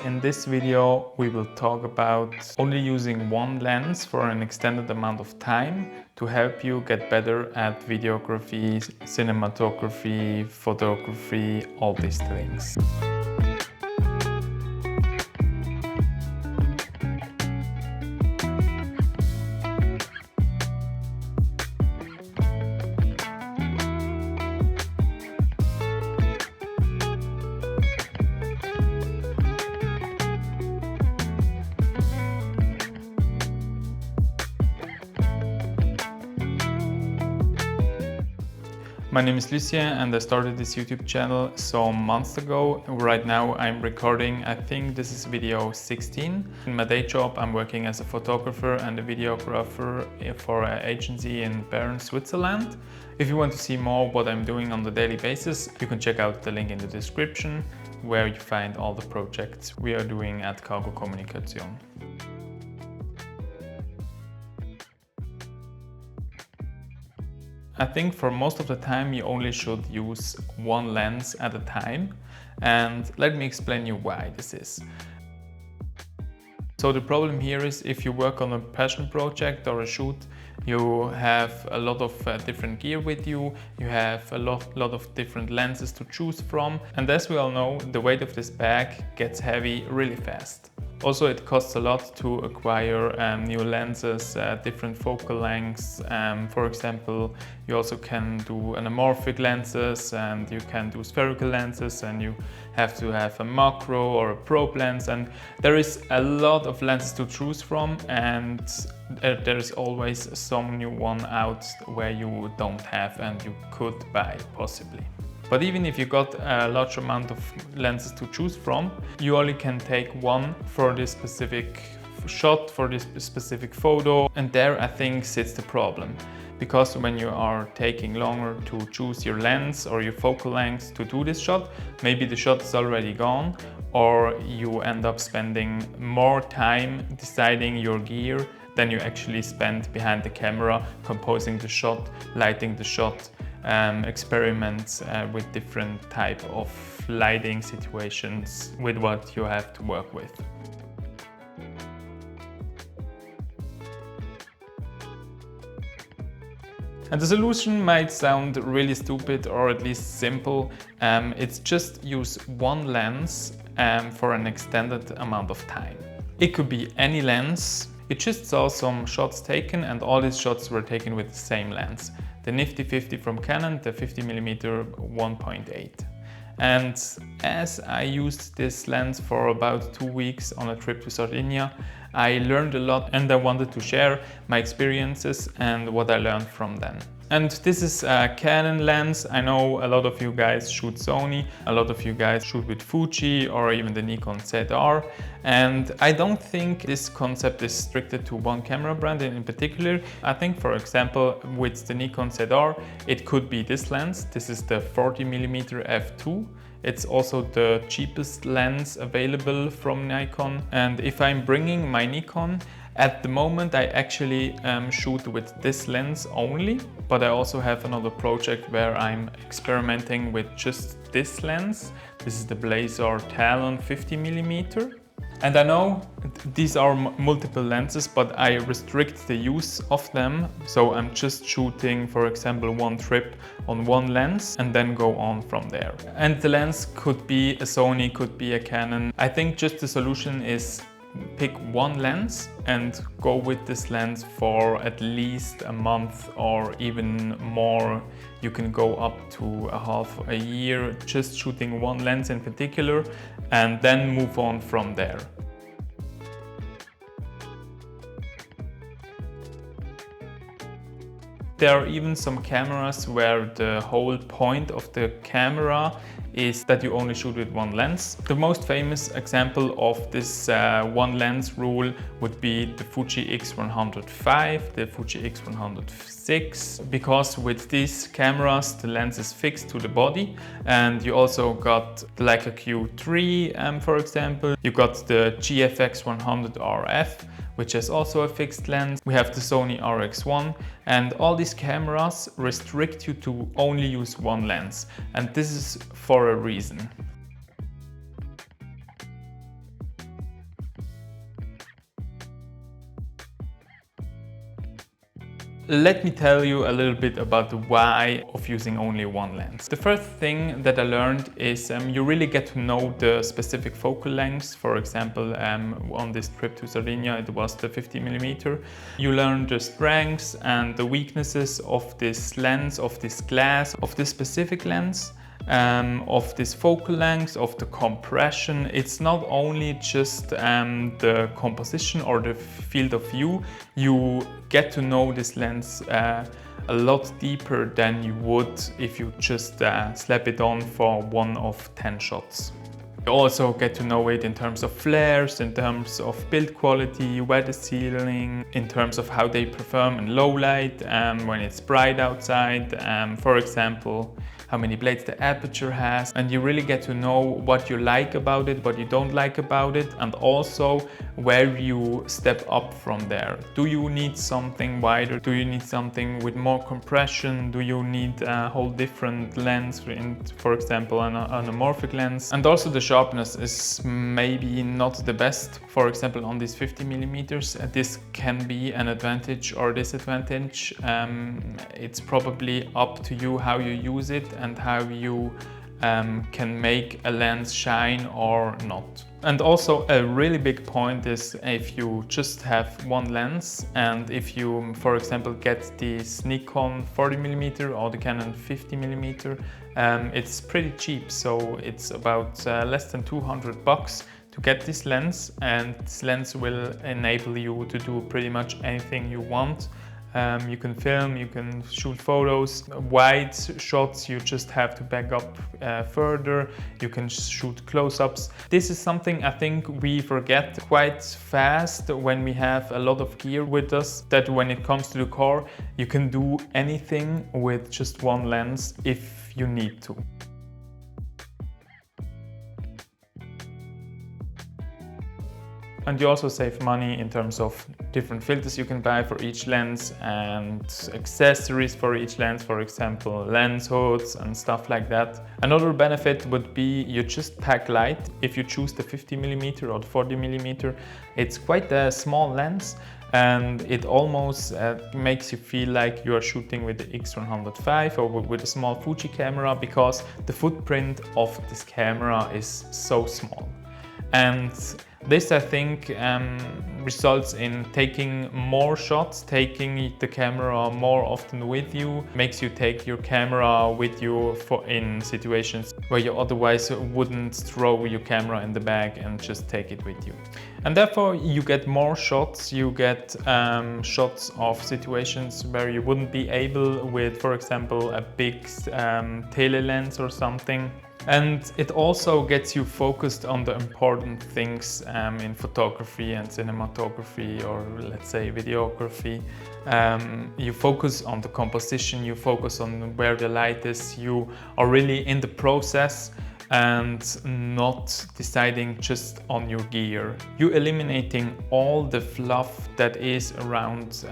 In this video, we will talk about only using one lens for an extended amount of time to help you get better at videography, cinematography, photography, all these things. My name is Lucien and I started this YouTube channel some months ago. Right now I'm recording, I think this is video 16. In my day job I'm working as a photographer and a videographer for an agency in Bern, Switzerland. If you want to see more what I'm doing on a daily basis, you can check out the link in the description where you find all the projects we are doing at Cargo Kommunikation. I think for most of the time you only should use one lens at a time, and let me explain you why this is. So the problem here is if you work on a passion project or a shoot, you have a lot of different gear with you, you have a lot of different lenses to choose from, and as we all know, the weight of this bag gets heavy really fast. Also, it costs a lot to acquire new lenses, different focal lengths. For example, you also can do anamorphic lenses and you can do spherical lenses, and you have to have a macro or a probe lens, and there is a lot of lenses to choose from, and there is always some new one out where you don't have and you could buy possibly. But even if you got a large amount of lenses to choose from, you only can take one for this specific shot, for this specific photo. And there I think sits the problem. Because when you are taking longer to choose your lens or your focal length to do this shot, maybe the shot is already gone, or you end up spending more time deciding your gear than you actually spend behind the camera, composing the shot, lighting the shot, experiments with different type of lighting situations with what you have to work with. And the solution might sound really stupid or at least simple. It's just use one lens for an extended amount of time. It could be any lens. You just saw some shots taken and all these shots were taken with the same lens. The Nifty 50 from Canon, the 50mm 1.8. And as I used this lens for about 2 weeks on a trip to Sardinia, I learned a lot and I wanted to share my experiences and what I learned from them. And this is a Canon lens. I know a lot of you guys shoot Sony, a lot of you guys shoot with Fuji or even the Nikon ZR. And I don't think this concept is restricted to one camera brand in particular. I think, for example, with the Nikon ZR, it could be this lens. This is the 40mm f2. It's also the cheapest lens available from Nikon. And if I'm bringing my Nikon, at the moment I actually shoot with this lens only, but I also have another project where I'm experimenting with just this lens. This is the Blazer Talon 50mm. And I know these are multiple lenses, but I restrict the use of them. So I'm just shooting, for example, one trip on one lens and then go on from there. And the lens could be a Sony, could be a Canon. I think just the solution is pick one lens and go with this lens for at least a month or even more. You can go up to half a year just shooting one lens in particular and then move on from there. There are even some cameras where the whole point of the camera is that you only shoot with one lens. The most famous example of this one lens rule would be the Fuji X105, the Fuji X106, because with these cameras the lens is fixed to the body, and you also got the Leica Q3 for example. You got the GFX 100 RF, which is also a fixed lens. We have the Sony RX1, and all these cameras restrict you to only use one lens, and this is for a reason. Let me tell you a little bit about the why of using only one lens. The first thing that I learned is you really get to know the specific focal lengths. For example, on this trip to Sardinia, it was the 50mm. You learn the strengths and the weaknesses of this lens, of this glass, of this specific lens. Of this focal length, of the compression. It's not only just the composition or the field of view. You get to know this lens a lot deeper than you would if you just slap it on for 1 of 10 shots. You also get to know it in terms of flares, in terms of build quality, weather sealing, in terms of how they perform in low light, when it's bright outside, for example, how many blades the aperture has, and you really get to know what you like about it, what you don't like about it, and also where you step up from there. Do you need something wider? Do you need something with more compression? Do you need a whole different lens, for example, an anamorphic lens? And also the sharpness is maybe not the best. For example, on these 50mm, this can be an advantage or disadvantage. It's probably up to you how you use it and how you can make a lens shine or not. And also a really big point is if you just have one lens, and if you, for example, get this Nikon 40mm or the Canon 50mm, it's pretty cheap. So it's about less than $200 to get this lens, and this lens will enable you to do pretty much anything you want. You can film, you can shoot photos, wide shots you just have to back up further, you can shoot close-ups. This is something I think we forget quite fast when we have a lot of gear with us, that when it comes to the car, you can do anything with just one lens if you need to. And you also save money in terms of different filters you can buy for each lens and accessories for each lens, for example, lens hoods and stuff like that. Another benefit would be you just pack light. If you choose the 50mm or the 40mm, it's quite a small lens, and it almost makes you feel like you are shooting with the X100V or with a small Fuji camera, because the footprint of this camera is so small. And this, I think, results in taking more shots, taking the camera more often with you, makes you take your camera with you in situations where you otherwise wouldn't throw your camera in the bag and just take it with you. And therefore you get more shots, you get shots of situations where you wouldn't be able with, for example, a big tele lens or something. And it also gets you focused on the important things in photography and cinematography, or let's say videography. You focus on the composition, you focus on where the light is, you are really in the process and not deciding just on your gear. You're eliminating all the fluff that is around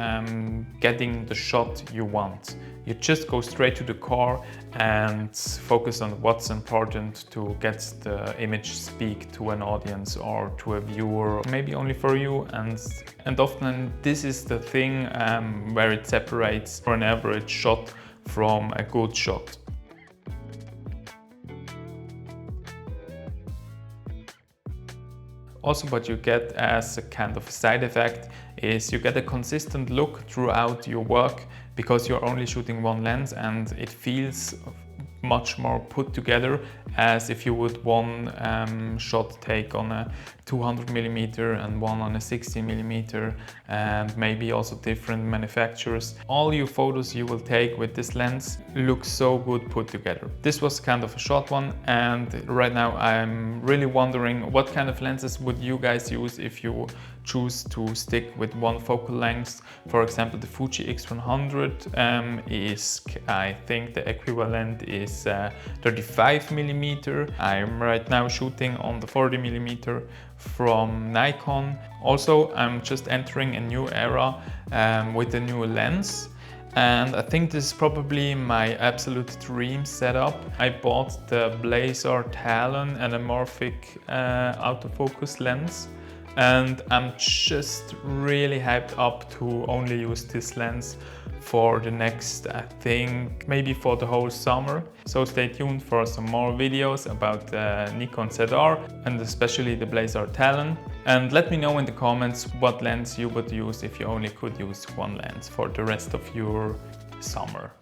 getting the shot you want. You just go straight to the car and focus on what's important to get the image speak to an audience or to a viewer, maybe only for you. And often this is the thing where it separates an average shot from a good shot. Also, what you get as a kind of side effect is you get a consistent look throughout your work, because you're only shooting one lens and it feels much more put together as if you would one shot take on a 200mm and one on a 60mm, and maybe also different manufacturers. All your photos you will take with this lens look so good put together. This was kind of a short one, and right now I'm really wondering what kind of lenses would you guys use if you choose to stick with one focal length. For example, the Fuji X100 is, I think the equivalent is 35mm. I'm right now shooting on the 40mm from Nikon. Also, I'm just entering a new era with a new lens. And I think this is probably my absolute dream setup. I bought the Blazer Talon anamorphic autofocus lens. and I'm just really hyped up to only use this lens for the next, I think, maybe for the whole summer. So stay tuned for some more videos about the Nikon ZR and especially the Blazar Talon. And let me know in the comments what lens you would use if you only could use one lens for the rest of your summer.